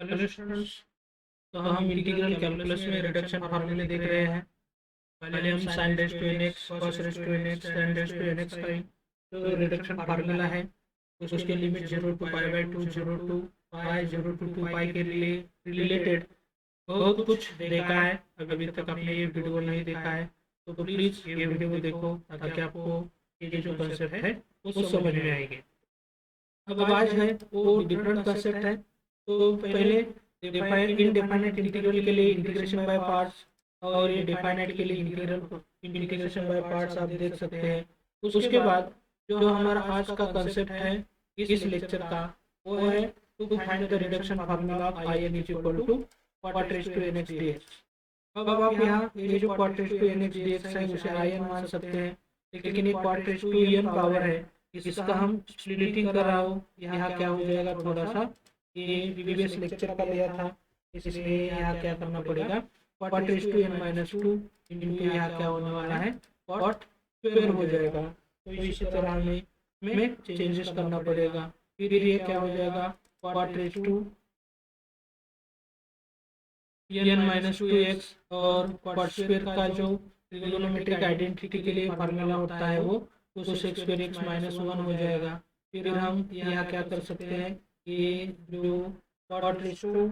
Hello students. तो हम integral calculus में रिडक्शन फार्मूले देख रहे हैं। पहले हम sine raise to n x, cos raise to n x, tan raise to n x का जो रिडक्शन फार्मूला है उसके लिमिट 0 to π/2, 0 to π, 0 to 2π के लिए रिलेटेड बहुत कुछ देखा है। अभी तक आपने ये वीडियो नहीं देखा है तो प्लीज़ ये वीडियो देखो ताकि आपको ये जो कंसेप्ट है वो समझ में आएगी। अब आज है वो डिफरेंट कंसेप्ट है। तो पहले इनडेफिनेट इंटीग्रल के लिए इंटीग्रेशन बाय पार्ट्स और ये डेफिनेट के लिए इंटीग्रेशन बाय पार्ट्स आप देख सकते हैं। उसके बाद जो हमारा आज का कंसेप्ट है इस लेक्चर का वो है to find the reduction formula of I n is equal to cot raise to n x d x. अब आप यहाँ ये जो cot raise to n x d x है उसे आई एन मान सकते हैं, लेकिन ये cot raise to n power है, इसका हम स्प्लिटिंग कर रहा हूँ। यहाँ क्या हो जाएगा, थोड़ा सा ये प्रीवियस लेक्चर का लिया था इसलिए यहाँ क्या करना पड़ेगा, cot raise to n minus two into यहाँ क्या होने वाला है क्वाट स्क्वायर हो जाएगा। तो इसी तरह हमें चेंजेस करना पड़ेगा। फिर ये क्या हो जाएगा cot raise to n minus two x और क्वाट स्क्वायर का जो ट्रिग्नोमेट्रिक आइडेंटिटी के लिए फार्मूला होता है वो उस x square x minus one हो जाएगा। फिर हम यहाँ क्या कर सकते हैं, ये जो cot raise to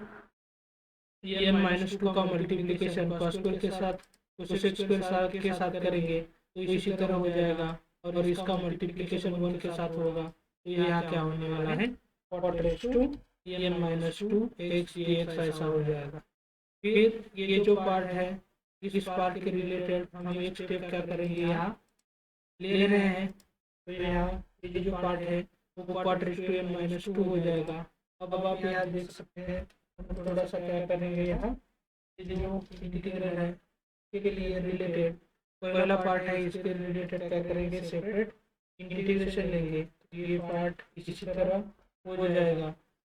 n minus two का मल्टीप्लिकेशन कॉस स्क्वायर के साथ उस एक्स स्क्वायर के साथ करेंगे तो इसी तरह हो जाएगा और इसका मल्टीप्लिकेशन वन के साथ होगा। तो यहाँ क्या होने वाला है cot raise to n minus two x d x ऐसा हो जाएगा। फिर ये जो पार्ट है इस पार्ट के रिलेटेड हम एक स्टेप क्या करेंगे, यहाँ ले रहे हैं तो यहाँ ये जो पार्ट है वो cot raise to n minus two हो जाएगा। अब आप यहाँ देख सकते हैं हम थोड़ा सा क्या करेंगे, यहाँ ये जो इंटीग्रल है इसके लिए रिलेटेड पहला पार्ट है इसके रिलेटेड क्या करेंगे, सेपरेट इंटीग्रेशन लेंगे तो ये पार्ट इसी तरह हो जाएगा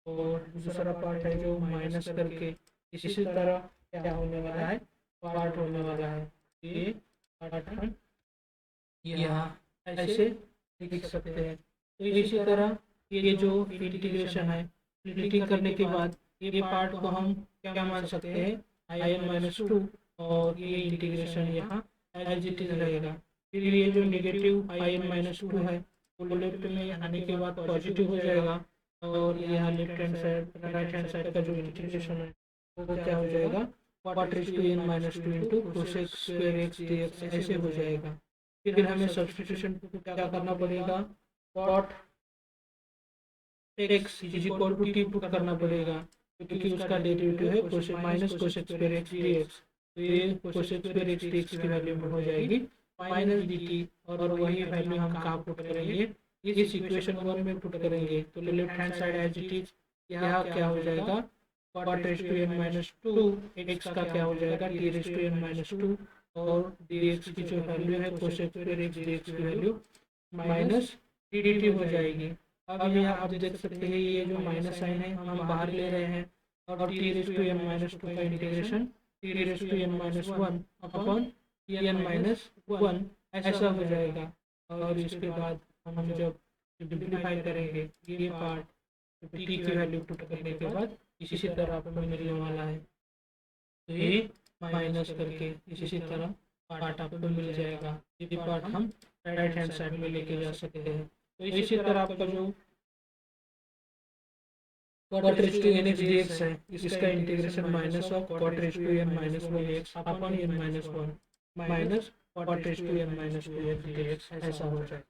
और दूसरा पार्ट है जो माइनस करके इसी तरह क्या होने वाला है पार्ट होने वाला है। ये पार्ट हम यहाँ ऐसे लिख सकते हैं। तो इसी तरह ये जो इंटीग्रेशन है स्प्लिटिंग करने के बाद ये पार्ट को हम क्या मान सकते हैं आई एन माइनस टू और ये इंटीग्रेशन यहाँ एज इट इज रहेगा। फिर ये जो negative I n minus two है वो लेफ्ट में आने के बाद पॉजिटिव हो जाएगा और यहाँ left hand side right hand side का जो इंटीग्रेशन है वो क्या हो जाएगा cot raise to n minus two into cosec square x d x ऐसे हो जाएगा। फिर हमें सब्स्टिट्यूशन क्या करना पड़ेगा, cot x is equal to t put करना पड़ेगा क्योंकि उसका डेरिवेटिव है cosec minus cosec square x d x. तो ये cosec square x d x की वैल्यू हो जाएगी माइनस डी टी और वही वैल्यू हम कहाँ पुट करेंगे, इस इक्वेशन वन में पुट करेंगे। तो left hand side as it is यहाँ क्या हो जाएगा cot raise to n minus two x का क्या हो जाएगा t raise to n minus two और डी एक्स की जो वैल्यू है cosec square x d x की value minus d d t हो जाएगी। अब यहाँ आप देख सकते हैं ये जो माइनस साइन है हम बाहर ले रहे हैं और t raise to n minus two का integration t raise to n minus one upon n minus one ऐसा हो जाएगा। और इसके बाद हम जब सिंप्लीफाई करेंगे ये पार्ट टी की वैल्यू पुट करने के बाद इसी तरह आपको मिलने वाला है। तो ये माइनस करके इसी तरह पार्ट आपको मिल जाएगा। ये पार्ट हम राइट हैंड साइड में लेके जा सकते हैं। तो इसी तरह आपका जो cot raise to n x d x है इसका integration minus of cot raise to n minus one x upon n minus one minus cot raise to n minus two x d x ऐसा हो जाए।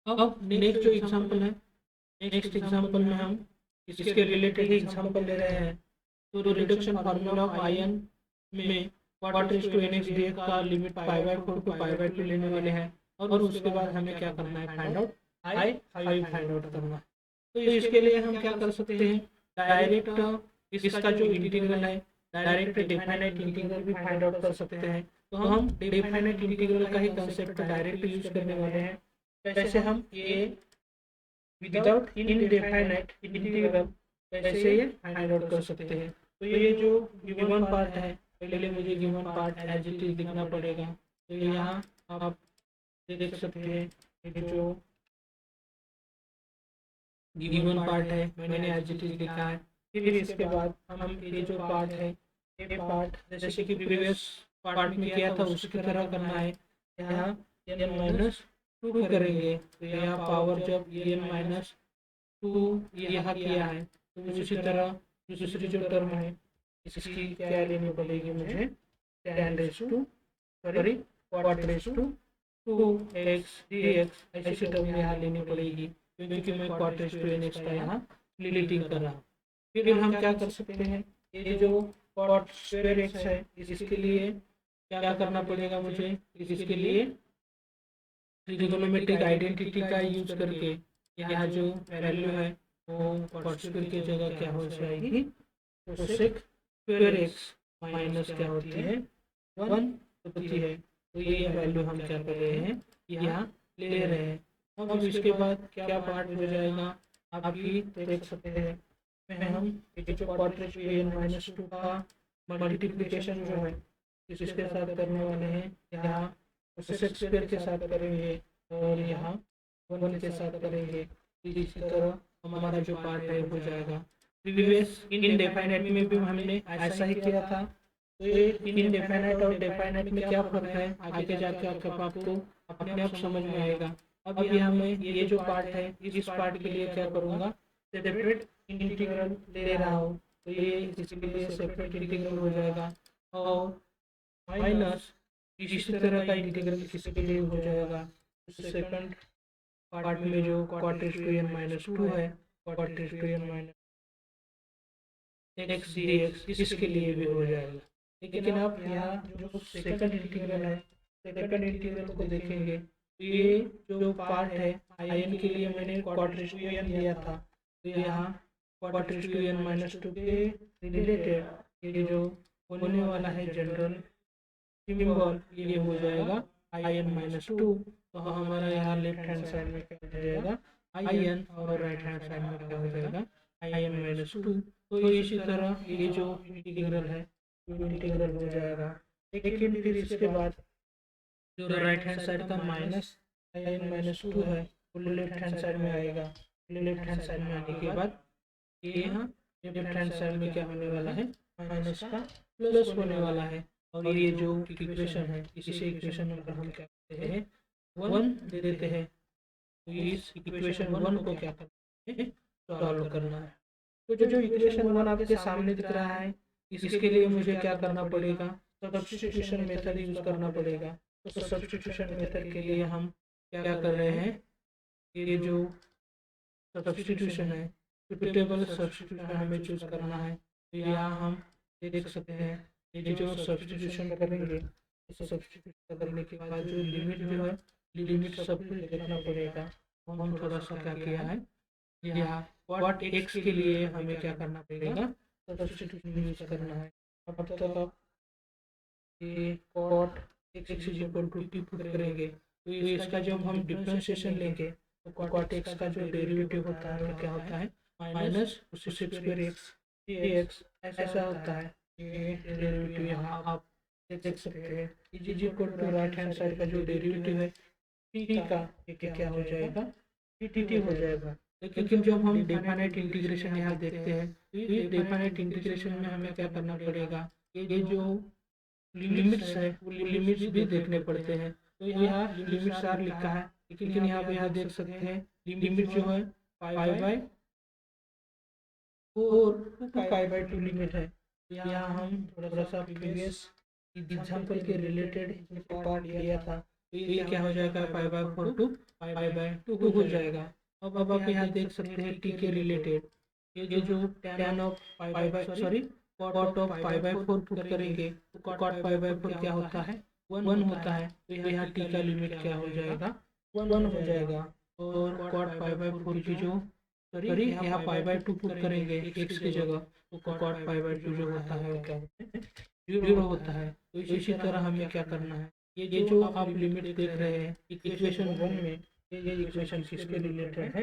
अब next जो example है, next example में हम इसके रिलेटेड एग्जाम्पल ले रहे हैं। तो reduction formula of I n में cot raise to n x d x का लिमिट π/4 to π/2 लेने वाले हैं और उसके बाद हमें क्या करना है find out I find out करना है। तो इसके लिए हम क्या कर सकते हैं, डायरेक्ट इसका जो इंटीग्रल है डायरेक्ट डेफिनेट इंटीग्रल भी फाइंड आउट कर सकते हैं। तो हम डेफिनेट इंटीग्रल का ही कंसेप्ट डायरेक्ट यूज करने वाले हैं। जैसे हम ये विदाउट इनडेफिनेट इंटीग्रल कैसे ये फाइंड आउट कर सकते हैं। तो ये जो गिवन पार्ट है पहले मुझे given part as it is लिखना पड़ेगा। तो यहाँ आप देख सकते हैं ये जो गिवन पार्ट है, मैंने एज इट इज लिखा है। फिर इसके बाद हम ये जो पार्ट है, ये पार्ट जैसे कि प्रीवियस पार्ट में किया था उसकी तरह करना है। यहाँ n माइनस टू करेंगे, तो यहाँ पावर जब n माइनस टू यहाँ किया है, तो उसी तरह दूसरी जो टर्म है इसकी क्या लेनी पड़ेगी मुझे, tan raise to sorry cot raise to 2x dx ऐसी टर्म यहाँ लेनी पड़ेगी, क्योंकि मैं क्वाट रेज टू nx का यहाँ लिटिंग कर रहा हूँ। फिर हम क्या कर सकते हैं, ये जो क्वाट स्क्वायर x है इसके लिए क्या करना पड़ेगा मुझे, इसके लिए ट्रिगोनोमेट्रिक आइडेंटिटी का यूज करके यहाँ जो वैल्यू है वो क्वाट स्क्वायर की जगह क्या हो जाएगी, कोसेक स्क्वायर एक्स माइनस क्या होती है 1 होती है। तो ये वैल्यू हम क्या कर रहे हैं, यहाँ ले रहे हैं। अब इसके बाद क्या पार्ट हो जाएगा आप ही देख सकते हैं। में हम ये जो क्वाट raise to n minus two का मल्टीप्लिकेशन जो है इसके साथ करने वाले हैं, यहाँ कोसेक स्क्वायर के साथ करेंगे और यहाँ 1 के साथ करेंगे। इसी तरह हमारा जो पार्ट है हो जाएगा। प्रीवियस इनडेफिनाइट में भी हमने ऐसा ही किया था। तो ये इनडेफिनाइट और डेफिनाइट में क्या फर्क है आगे जाके आपको अपने आप समझ में आएगा। अब यहाँ मैं ये जो पार्ट है इस पार्ट के लिए क्या करूँगा, सेपरेट इंटीग्रल ले रहा हूँ। तो ये इसके लिए सेपरेट इंटीग्रल हो जाएगा और माइनस इसी तरह का इंटीग्रल किसके लिए हो जाएगा, सेकंड पार्ट में जो क्वाट raise to n minus two है, क्वाट raise to n minus x d x इसके लिए भी हो जाएगा। लेकिन आप यहाँ जो सेकंड इंटीग्रल है, सेकंड इंटीग्रल को देखेंगे तो ये जो पार्ट है आई एन के लिए मैंने क्वाट रेज टू n लिया था, तो यहाँ क्वाट raise to n minus two के रिलेटेड ये जो होने वाला है जनरल सिंबल ये हो जाएगा आई एन माइनस टू। तो हमारा यहाँ लेफ्ट हैंड साइड में क्या हो जाएगा आई एन और राइट हैंड साइड में क्या हो जाएगा आई एन माइनस टू। तो इसी तरह ये जो इंटीग्रल है वो इंटीग्रल हो जाएगा। लेकिन फिर इसके बाद जो राइट हैंड साइड का minus I n minus two है वो लेफ्ट हैंड साइड में आएगा। लेफ्ट हैंड साइड में आने के बाद ये यहाँ लेफ्ट हैंड साइड में क्या होने वाला है, माइनस का प्लस होने वाला है। और ये जो इक्वेशन है इसी इक्वेशन नंबर हम क्या करते हैं 1 दे देते हैं। तो इस इक्वेशन 1 को क्या करना है, सॉल्व करना है। तो जो इक्वेशन 1 आपके सामने दिख रहा है इसके लिए मुझे क्या करना पड़ेगा, सब्स्टिट्यूशन मेथड यूज करना पड़ेगा। तो सब्स्टिट्यूशन मेथड के लिए हम क्या कर रहे हैं, ये जो सब्स्टिट्यूशन है सुटेबल सब्स्टिट्यूशन हमें चूज करना है। तो यहाँ हम देख सकते हैं ये जो सब्स्टिट्यूशन करेंगे, सब्स्टिट्यूशन करने के बाद जो लिमिट जो है लिमिट सब कुछ देखना पड़ेगा। हम थोड़ा सा क्या किया है, यहाँ क्वाट एक्स के लिए हमें क्या करना पड़ेगा, सब्स्टिट्यूशन यूज करना है। अब तक आप ये क्वाट x is equal to t put करेंगे तो इसका जब हम डिफरेंशिएशन लेंगे तो क्वाट एक्स का जो डेरिवेटिव होता है वो क्या होता है माइनस उससे स्क्वायर एक्स एक्स ऐसा होता है। ये डेरिवेटिव यहाँ आप देख सकते हैं is equal to right hand side का जो डेरिवेटिव है टी का ये क्या हो जाएगा टी हो जाएगा। लेकिन जब हम डेफिनेट इंटीग्रेशन यहाँ देखते हैं तो ये डेफिनेट इंटीग्रेशन में हमें क्या करना पड़ेगा, ये जो लिमिट्स है वो लिमिट्स भी देखने पड़ते हैं। तो यहाँ लिमिट्स आर लिखा है लेकिन यहाँ पे यहाँ देख सकते हैं लिमिट जो है pi by 4 to pi by 2 limit है। यहाँ हम थोड़ा सा प्रीवियस एग्जाम्पल के रिलेटेड पार्ट लिया था तो ये क्या हो जाएगा pi by 4 to pi by 2 हो जाएगा। अब आप यहाँ देख सकते हैं टी के रिलेटेड ये जो tan of pi by sorry cot of pi by 4 put करेंगे तो कॉट पाई बाय 4 क्या होता है 1 होता है। तो यहाँ टी का लिमिट क्या हो जाएगा 1 हो जाएगा। और कॉट पाई बाय 4 की जो सॉरी यहाँ पाई बाय 2 पुट करेंगे एक्स की जगह तो कॉट पाई बाय 2 जो होता है वो क्या होता है 0 होता है। तो इसी तरह हमें क्या करना है, ये जो आप लिमिट देख रहे हैं इक्वेशन 1 में ये इक्वेशन किसके रिलेटेड है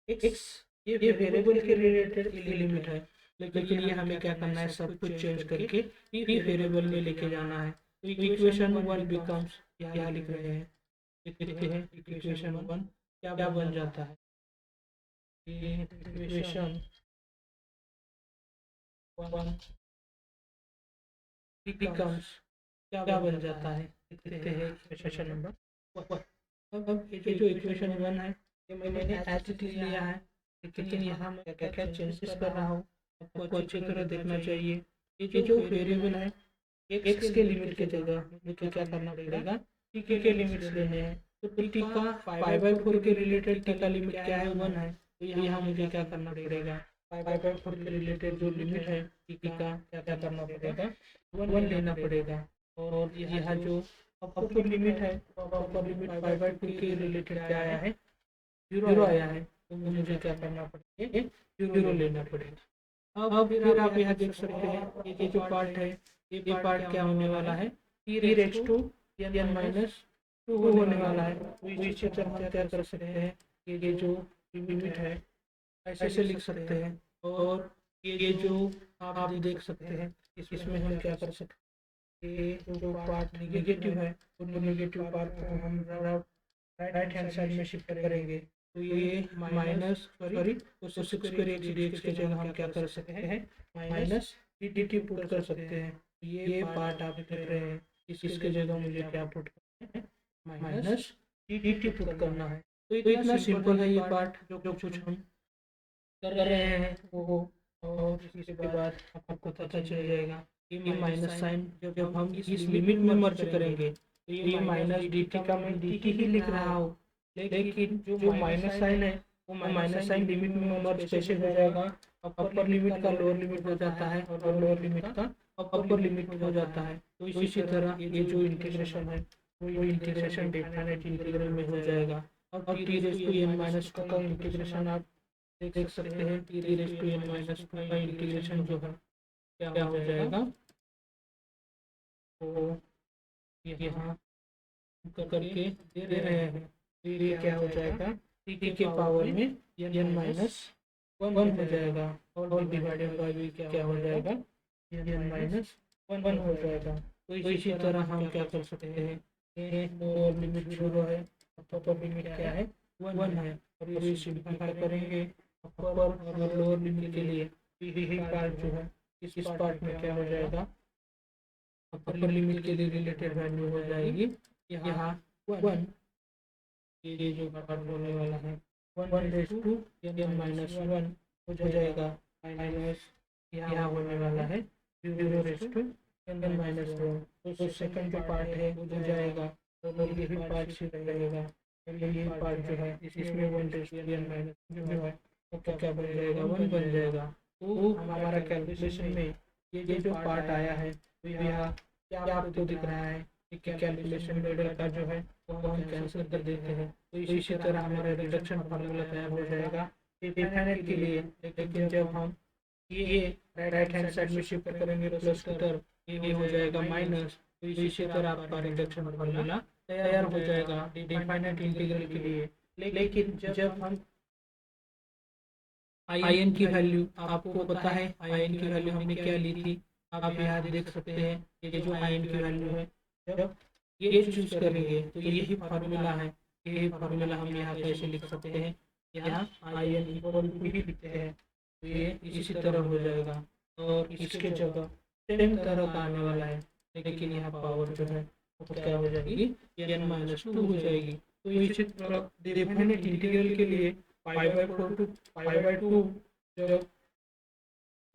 एक्स, ये वेरिएबल के रिलेटेड लिमिट है। लेकिन ये हमें क्या करना है सब कुछ चेंज करके ये वेरिएबल में लेके जाना है। तो इक्वेशन 1 बिकम्स यहाँ लिख रहे हैं, लिखते हैं इक्वेशन 1 क्या बन जाता है इक्वेशन 1 becomes क्या बन जाता है, देखते हैं इक्वेशन नंबर 1। अब ये जो इक्वेशन 1 है ये मैंने एज इट इज लिया है, लेकिन यहाँ मैं क्या क्या चेंजेस कर रहा हूँ आपको अच्छी तरह देखना चाहिए। ये जो वेरिएबल है एक्स के लिमिट के जगह मुझे क्या करना पड़ेगा, टी के लिमिट्स लेने हैं। तो टी का 5/4 के रिलेटेड टी का लिमिट क्या है 1 है, तो यहाँ मुझे क्या करना पड़ेगा 5/4 के रिलेटेड जो लिमिट है टी का क्या करना पड़ेगा 1 लेना पड़ेगा। और यहाँ जो अपर लिमिट है अपर लिमिट 5/2 के रिलेटेड क्या आया है 0 आया है, तो मुझे क्या करना पड़ेगा 0 लेना पड़ेगा। अब फिर आप यहाँ देख सकते हैं ये जो पार्ट है ये पार्ट क्या होने वाला है e रेज़ टू n-2 होने वाला है। तो इसी तरह हम क्या कर सकते हैं ये जो लिमिट है ऐसे लिख सकते हैं। और ये जो आप देख सकते हैं इसमें हम क्या कर सकते हैं, ये जो पार्ट नेगेटिव है उन नेगेटिव पार्ट को हम राइट हैंड साइड में शिफ्ट करेंगे। तो ये माइनस सॉरी तो स्क्वायर एक्स की जगह हम क्या कर सकते हैं माइनस dt पुट कर सकते हैं। ये पार्ट आप देख रहे हैं इसके जगह मुझे क्या पुट करना है माइनस dt पुट करना है। तो इतना सिंपल है ये पार्ट जो कुछ हम कर रहे हैं वो। और इसके बाद आपको पता चल जाएगा ये माइनस साइन जब हम इस लिमिट में मर्ज करेंगे तो ये माइनस dt का मैं dt ही लिख रहा हूँ, लेकिन जो माइनस साइन है वो माइनस साइन लिमिट में मर्ज कैसे हो जाएगा, अपर लिमिट का लोअर लिमिट हो जाता है और लोअर लिमिट का अपर लिमिट हो जाता है। तो इसी तरह ये जो इंटीग्रेशन है वो इंटीग्रेशन डेफिनेट इंटीग्रल में हो जाएगा। अब टी रेज़ टू n-2 का इंटीग्रेशन आप देख सकते हैं टी रेज़ टू n-2 का इंटीग्रेशन जो है क्या हो जाएगा, तो यहाँ करके दे रहे हैं ये क्या हो जाएगा टी के पावर में n-1 हो जाएगा और डिवाइडेड बाय क्या हो जाएगा n-1 हो जाएगा। तो इसी तरह हम क्या कर सकते हैं ये लोअर लिमिट 0 है अपर लिमिट क्या है 1 है और ये सिंपलीफाई करेंगे अपर और लोअर लिमिट के लिए यही पार्ट जो है इस पार्ट में क्या हो जाएगा अपर लिमिट के लिए रिलेटेड वैल्यू हो जाएगी यहाँ 1। ये जो पार्ट होने वाला है 1 रेज़ टू n-1 हो जाएगा माइनस यहाँ होने वाला है 0 रेज़ टू n-1। तो सेकंड जो पार्ट है वो हो जाएगा और यही पार्ट सिर्फ रहेगा और यही पार्ट जो है इसमें 1 रेज़ टू n-1 जो है तो क्या बन जाएगा 1 बन जाएगा। तो हमारा कैलकुलेशन में ये जो पार्ट आया है तो यहाँ क्या आपको दिख रहा है कि कैलकुलेशन मॉडल का जो है वो हम कैंसिल कर देते हैं। तो इसी तरह हमारा रिडक्शन फार्मूला तैयार हो जाएगा डेफिनेट के लिए। लेकिन जब हम ये राइट हैंड साइड में शिफ्ट करेंगे प्लस की तरफ ये हो जाएगा माइनस। तो इसी तरह आपका रिडक्शन फार्मूला तैयार हो जाएगा डेफिनेट इंटीग्रल के लिए। लेकिन जब हम आयन की वैल्यू आपको पता है आयन की वैल्यू हमने क्या ली थी, आप यहाँ देख सकते हैं ये जो आयन की वैल्यू है जब ये चूज करेंगे तो यही फार्मूला है। यही फार्मूला हम यहाँ कैसे लिख सकते हैं यहाँ आयन इक्वल टू ही लिखते हैं तो ये इसी तरह हो जाएगा और इसके जगह सेम तरह का आने वाला है लेकिन यहाँ पावर जो है वो क्या हो जाएगी n-2 हो जाएगी। तो इसी तरह डेफिनेट इंटीग्रल के लिए 5/4 टू 5/2 जब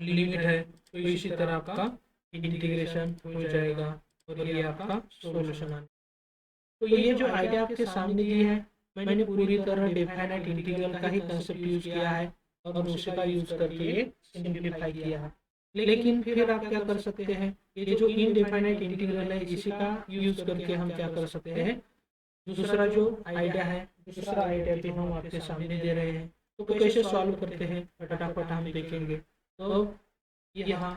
लिमिट है तो इसी तरह आपका इंटीग्रेशन हो जाएगा और ये आपका सॉल्यूशन आना। तो ये जो आइडिया आपके सामने दी है मैंने पूरी तरह डेफिनेट इंटीग्रल का ही कंसेप्ट यूज किया है और उसका यूज करके ये सिंप्लीफाई किया है। लेकिन फिर आप क्या कर सकते हैं ये जो इनडेफिनेट इंटीग्रल है इसी का यूज करके हम क्या कर सकते हैं दूसरा जो आइडिया है दूसरा आइडिया भी हम आपके सामने दे रहे हैं। तो कैसे सॉल्व करते हैं फटाफट हम देखेंगे। तो यहाँ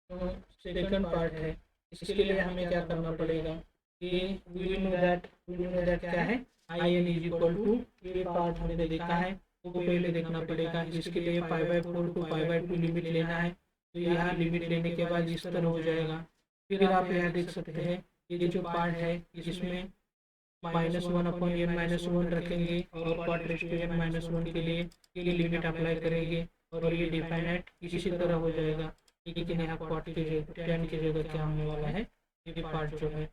तो सेकंड पार्ट है इसके लिए हमें क्या करना पड़ेगा ये वी नो दैट क्या है आयन इज इक्वल टू ये पार्ट हमने देखा है वो पहले देखना पड़ेगा। इसके लिए 5/4 टू 5/2 लिमिट लेना है। तो यहाँ लिमिट लेने के बाद इस तरह हो जाएगा। फिर आप यहाँ देख सकते हैं ये जो पार्ट है इसमें -1/n-1 रखेंगे और क्वाड रेज़ टू n-1 के लिए ये लिमिट अप्लाई करेंगे और ये डिफाइनाइट इसी तरह हो जाएगा। लेकिन यहाँ क्वाड की जगह 10 की जगह क्या होने वाला है, ये पार्ट जो है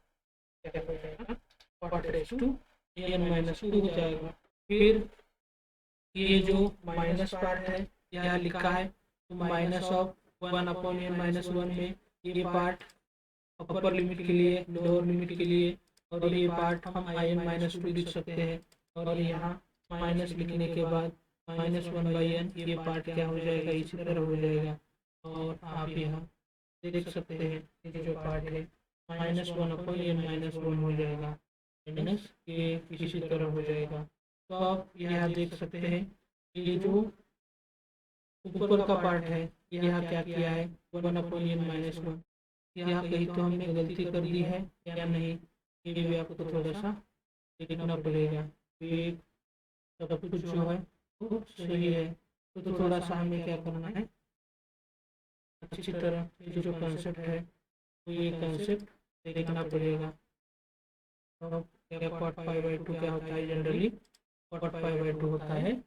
क्या हो जाएगा, क्वाड रेज़ टू n-2 हो जाएगा। फिर ये जो माइनस पार्ट है यहाँ लिखा है, तो -1/n-1 में ये पार्ट अपर लिमिट के लिए, लोअर लिमिट के लिए, और ये पार्ट हम in-2 लिख सकते हैं। और यहाँ माइनस लिखने के बाद -1/n ये पार्ट क्या हो जाएगा, इसी तरह हो जाएगा। और आप यहाँ देख सकते हैं ये जो पार्ट है -1/n-1 हो जाएगा, माइनस ये इसी तरह हो जाएगा। तो आप यहाँ देख सकते हैं ये जो ऊपर का पार्ट है यहाँ क्या किया है, 1/n-1। यहाँ कहीं तो हमने गलती कर दी है या नहीं, ये भी आपको थोड़ा सा देखना पड़ेगा। तो ये सब कुछ जो है वो सही है, तो थोड़ा सा हमें क्या करना है, अच्छी तरह ये जो कंसेप्ट है तो ये कंसेप्ट देखना पड़ेगा। तो क्या क्वाड π/2 क्या होता है, जनरली क्वाड π/2 होता है।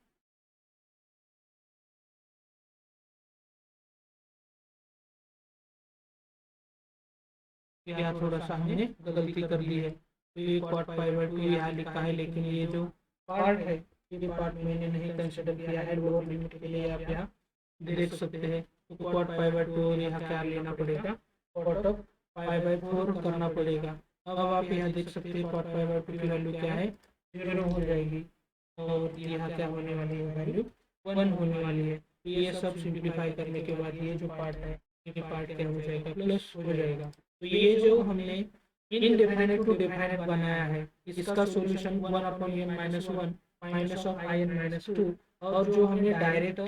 यहाँ थोड़ा सा हमने गलती कर दी है, तो ये क्वाड π/2 यहाँ लिखा है, लेकिन ये जो पार्ट है ये पार्ट मैंने नहीं कंसिडर किया है। लोअर लिमिट के लिए आप यहाँ देख सकते हैं, तो क्वाड π/2 और यहाँ क्या लेना पड़ेगा, क्वाड ऑफ π/4 करना पड़ेगा। अब आप यहाँ देख सकते हैं क्वाड π/2 की वैल्यू क्या है, 0 हो जाएगी, और यहाँ क्या होने वाली है, वैल्यू 1 होने वाली है। तो ये सब सिंप्लीफाई करने के बाद ये जो पार्ट है ये पार्ट क्या हो जाएगा, प्लस हो जाएगा। तो ये जो हमने इनडेफिनेट टू डेफिनेट बनाया है, इसका solution 1/n-1 minus of in-2, और जो हमने डायरेक्ट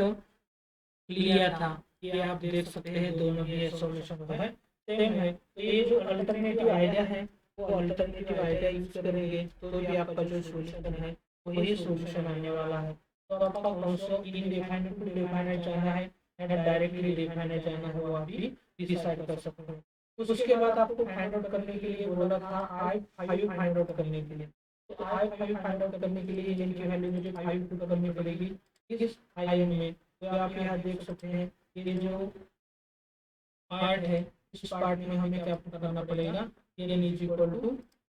लिया था ये आप देख सकते हैं दोनों ही सॉल्यूशन है सेम है। तो ये जो अल्टरनेटिव आइडिया है वो अल्टरनेटिव आइडिया यूज करेंगे तो भी आपका जो सॉल्यूशन है वही सॉल्यूशन आने वाला है। तो आपका कौन सा इनडेफिनेट टू डेफिनेट जाना है या डायरेक्टली डेफिनेट जाना है वो आप भी डिसाइड कर सकते हैं। तो उसके बाद आपको फाइंड आउट करने के लिए बोला था I5 फाइंड आउट करने के लिए। तो I5 फाइंड आउट करने के लिए n की वैल्यू मुझे 5 पुट करनी पड़ेगी इस in में। तो आप यहाँ देख सकते हैं ये जो पार्ट है इस पार्ट में हमें क्या पुट करना पड़ेगा, n =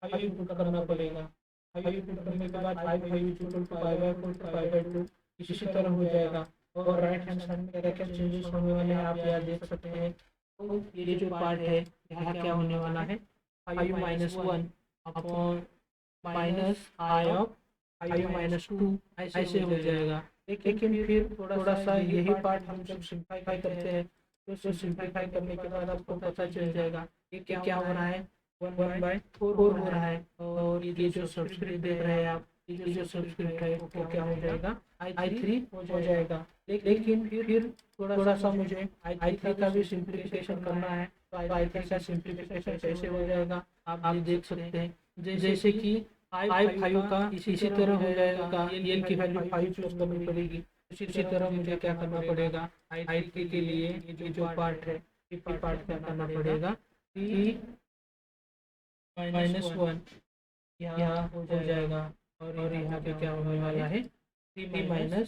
5 पुट करना पड़ेगा। 5 पुट करने के बाद I5 = π/4 इसी तरह हो जाएगा। और राइट हैंड साइड में क्या क्या चेंजेस होने वाले हैं आप यहाँ देख सकते हैं। तो ये जो पार्ट है यहाँ क्या होने वाला है, 5-1 अपॉन -i ऑफ 5-2 ऐसे हो जाएगा। लेकिन फिर थोड़ा सा यही पार्ट हम जब सिंप्लीफाई करते हैं तो सिंप्लीफाई करने के बाद आपको पता चल जाएगा ये क्या हो रहा है, 1/4 हो रहा है। और ये जो सब्सक्रिप्ट देख रहे हैं आप, ये जो सब्सक्रिप्ट है वो क्या हो जाएगा, I3 हो जाएगा। लेकिन फिर थोड़ा सा मुझे I3 का भी सिंप्लीफिकेशन करना है। तो I3 का सिंप्लीफिकेशन कैसे हो जाएगा आप देख सकते हैं, जैसे कि I5 का इसी तरह हो जाएगा, n की वैल्यू 5 चूज करनी पड़ेगी। इसी तरह मुझे क्या करना पड़ेगा, I3 के लिए ये जो पार्ट है ये पार्ट क्या करना पड़ेगा, -1 यहाँ हो जाएगा। और यहाँ पे क्या होने वाला है, 3-1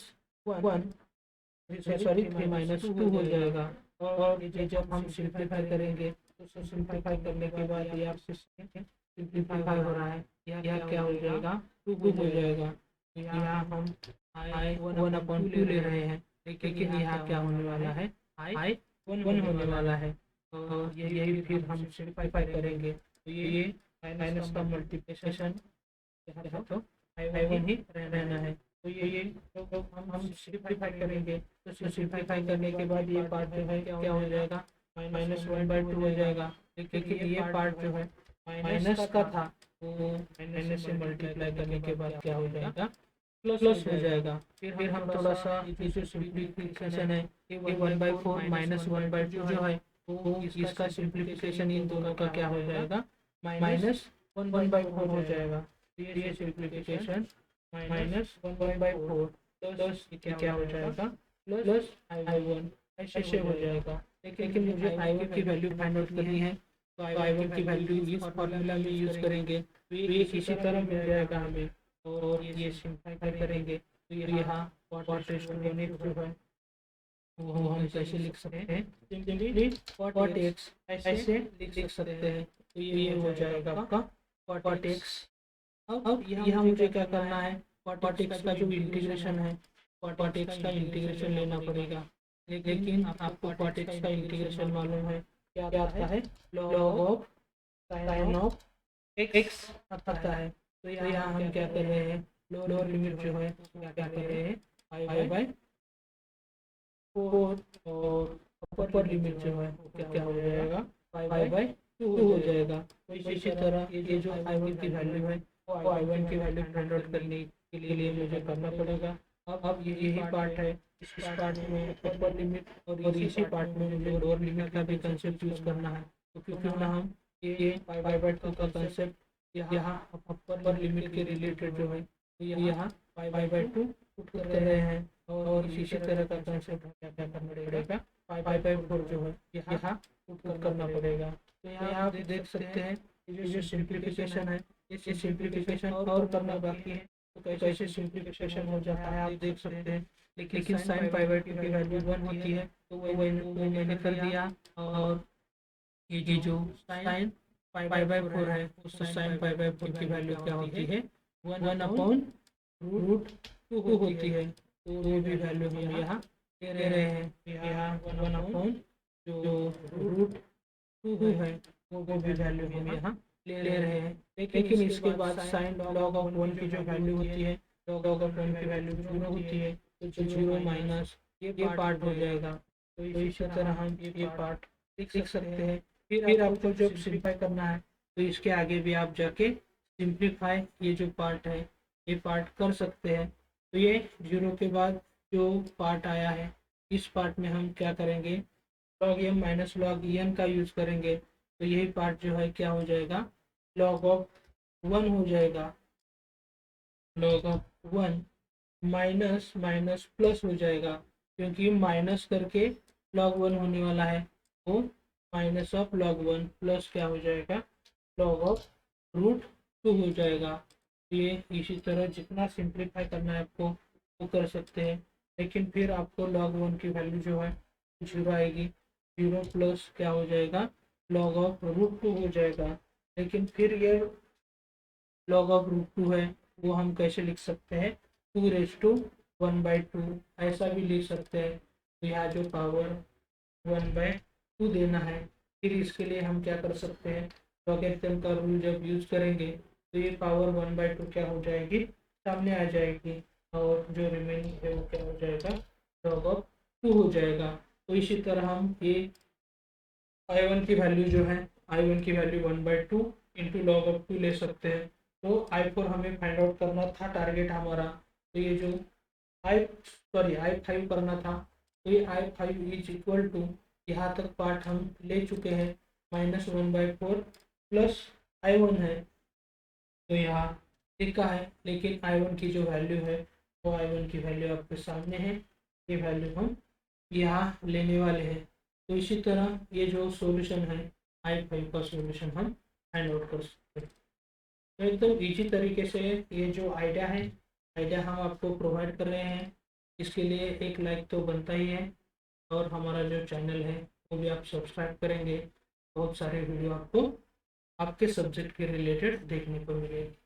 सॉरी 3-2 हो जाएगा। और ये जब हम सिंप्लीफाई करेंगे तो सिंप्लीफाई करने के बाद ये आपसे सिंप्लीफाई हो रहा है, यह क्या हो जाएगा, 2 हो जाएगा। यहाँ हम I1/2 ले रहे हैं, लेकिन यहाँ क्या होने वाला है, I1 होने वाला है। और यही फिर हम सिंप्लीफाई करेंगे तो ये माइनस का मल्टीप्लिकेशन तो I1 ही रहना है। तो ये तो हम सिंप्लीफाई करेंगे तो सिंप्लीफाई करने के बाद ये पार्ट जो है क्या हो जाएगा, -1/2 हो जाएगा। लेकिन ये पार्ट जो है माइनस का था तो माइनस से मल्टीप्लाई करने के बाद क्या हो जाएगा, प्लस हो जाएगा। फिर हम थोड़ा सा ये जो सिंप्लीफिकेशन है ये 1/4 -1/2 जो है तो इसका सिंप्लीफिकेशन इन दोनों का क्या हो जाएगा, -1/4 हो जाएगा। ये सिंप्लीफिकेशन -1/4 प्लस क्या हो जाएगा, प्लस I1 ऐसे हो जाएगा। लेकिन मुझे I1 की वैल्यू फाइंड आउट करनी है तो I1 की वैल्यू इस फॉर्मूला में यूज करेंगे तो ये इसी तरह मिल जाएगा हमें। और ये सिंपलीफाई करेंगे तो यहाँ कॉट रेज़ टू 1 जो है वो हम कैसे लिख सकते हैं, सिंपली कॉट एक्स ऐसे लिख सकते हैं। तो ये हो जाएगा आपका कॉट एक्स। अब यहाँ मुझे क्या करना है, कॉट एक्स का जो इंटीग्रेशन है, कॉट एक्स का इंटीग्रेशन लेना पड़ेगा। लेकिन आपको कॉट एक्स का इंटीग्रेशन मालूम है क्या आता है, log of sine of x आता है। तो यहाँ हम क्या कर रहे हैं, लोअर लिमिट जो है क्या कर रहे हैं, पाई बाय 4 और अपर लिमिट जो है क्या हो जाएगा, पाई बाय 2 हो जाएगा। तो इसी तरह ये जो I1 की वैल्यू है वो I1 की वैल्यू फाइंड आउट करने के लिए मुझे करना पड़ेगा। अब यही पार्ट है, इस पार्ट में अपर लिमिट और इसी पार्ट में मुझे लोअर लिमिट का भी कंसेप्ट यूज करना है। तो क्यों ना हम ये पाई बाय 2 का कंसेप्ट यहाँ अपर लिमिट के रिलेटेड जो है तो यहाँ पाई बाय 2 पुट कर रहे हैं। और इसी तरह का कंसेप्ट क्या क्या करना पड़ेगा, पाई बाय 4 जो है यहाँ पुट करना पड़ेगा। तो यहाँ आप देख सकते हैं ये जो सिंप्लीफिकेशन है, इस सिंप्लीफिकेशन और करना बाकी है। तो कैसे सिंप्लीफिकेशन हो जाता है आप देख सकते हैं। लेकिन साइन पाई बाय 2 की वैल्यू 1 होती है तो वो मैंने कर दिया। और ये जो साइन पाई बाय 4 है उस साइन पाई बाय 4 की वैल्यू क्या होती है, 1 अपॉन रूट 2 होती है। तो वो भी वैल्यू हम यहाँ ले रहे हैं, यहाँ 1 अपॉन जो रूट 2 है वो भी वैल्यू हम यहाँ ले रहे हैं। लेकिन इसके बाद साइन लॉग ऑफ 1 की जो वैल्यू होती है, लॉग ऑफ 1 की वैल्यू 0 होती है। तो 0 माइनस ये पार्ट हो जाएगा। तो इसी तरह हम ये पार्ट लिख सकते हैं। फिर आपको जब सिंप्लीफाई करना है तो इसके आगे भी आप जाके सिंप्लीफाई ये जो पार्ट है ये पार्ट कर सकते हैं। तो ये 0 के बाद जो पार्ट आया है इस पार्ट में हम क्या करेंगे, log M minus log N का यूज करेंगे। तो यही पार्ट जो है क्या हो जाएगा, लॉग ऑफ 1 हो जाएगा। Log of 1 minus minus plus हो जाएगा, क्योंकि माइनस करके लॉग 1 होने वाला है। तो माइनस ऑफ लॉग 1 प्लस क्या हो जाएगा, लॉग ऑफ रूट 2 हो जाएगा। ये इसी तरह जितना सिंप्लीफाई करना है आपको वो कर सकते हैं। लेकिन फिर आपको log 1 की वैल्यू जो है 0 आएगी। 0 प्लस क्या हो जाएगा, log ऑफ रूट 2 हो जाएगा। लेकिन फिर ये log ऑफ रूट 2 है वो हम कैसे लिख सकते हैं, 2⁻1/2 ऐसा भी लिख सकते हैं। तो यहाँ जो पावर 1/2 देना है, फिर इसके लिए हम क्या कर सकते हैं, लॉगरिथम का रूल जब यूज करेंगे तो ये पावर 1/2 क्या हो जाएगी, सामने आ जाएगी। और जो रिमेनिंग है वो क्या हो जाएगा, लॉग ऑफ 2 हो जाएगा। तो इसी तरह हम ये I1 की वैल्यू जो है, I1 की वैल्यू 1/2 इंटू लॉग ऑफ 2 ले सकते हैं। तो I4 हमें फाइंड आउट करना था, टारगेट हमारा। तो ये जो I5 करना था, तो ये I5 इज इक्वल टू, यहाँ तक पार्ट हम ले चुके हैं, -1/4 प्लस I1 है। तो यहाँ लिखा है, लेकिन I1 की जो वैल्यू है तो I1 की वैल्यू आपके सामने है। ये वैल्यू हम यहाँ लेने वाले हैं। तो इसी तरह ये जो सॉल्यूशन है I5 का सॉल्यूशन हम फाइंड आउट कर सकते हैं। तो एकदम इजी तरीके से ये जो आइडिया हम आपको प्रोवाइड कर रहे हैं, इसके लिए एक लाइक तो बनता ही है। और हमारा जो चैनल है वो भी आप सब्सक्राइब करेंगे। बहुत सारे वीडियो आपको आपके सब्जेक्ट के रिलेटेड देखने को मिलेंगे।